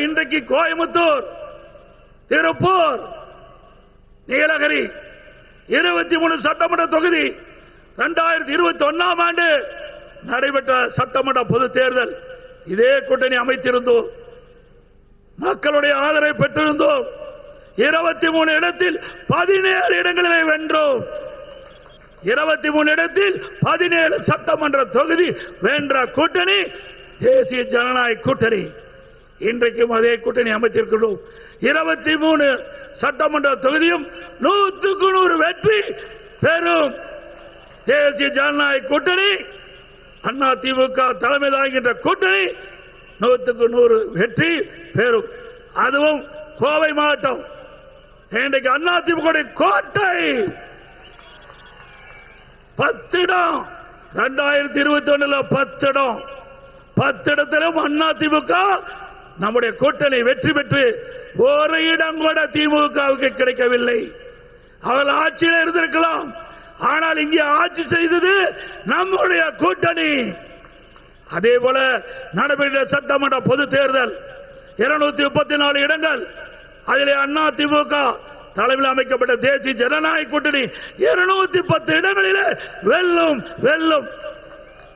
இன்றைக்கு கோயம்புத்தூர், திருப்பூர், நீலகிரி 23 சட்டமன்ற தொகுதி 2021 ஆண்டு நடைபெற்ற சட்டமன்ற பொது தேர்தல் இதே கூட்டணி அமைத்திருந்தோம். மக்களுடைய ஆதரவை பெற்றிருந்தோம். 23 இடத்தில் 17 இடங்களில் வென்றோம். 23 இடத்தில் 17 சட்டமன்ற தொகுதி வென்ற கூட்டணி தேசிய ஜனநாயக கூட்டணி. இன்றைக்கும் அதே கூட்டணி அமைத்திருக்கிறோம். 23 சட்டமன்ற தொகுதியும் 100க்கு 100 வெற்றி பெறும் தேசிய ஜனநாயக கூட்டணி. அண்ணா திமுக தலைமை தாங்குகின்ற கூட்டணி 100க்கு 100 வெற்றி பெறும். அதுவும் கோவை மாவட்டம் இன்றைக்கு அண்ணா திமுக கோட்டை 10 இடம். 2021 10 இடம். 10 இடத்திலும் அண்ணா திமுக நம்முடைய கூட்டணி வெற்றி பெற்று ஒரு இடம் கூட திமுகவுக்கு கிடைக்கவில்லை. அவர்கள் ஆட்சியில் இருந்திருக்கலாம், ஆனால் இங்கே ஆட்சி செய்தது நம்முடைய கூட்டணி. அதே போல நடைபெற்ற சட்டமன்ற பொது தேர்தல் 234 இடங்கள். அதிலே அண்ணா திமுக தலைமையில் அமைக்கப்பட்ட தேசிய ஜனநாயக கூட்டணி 210 இடங்களிலே வெல்லும்.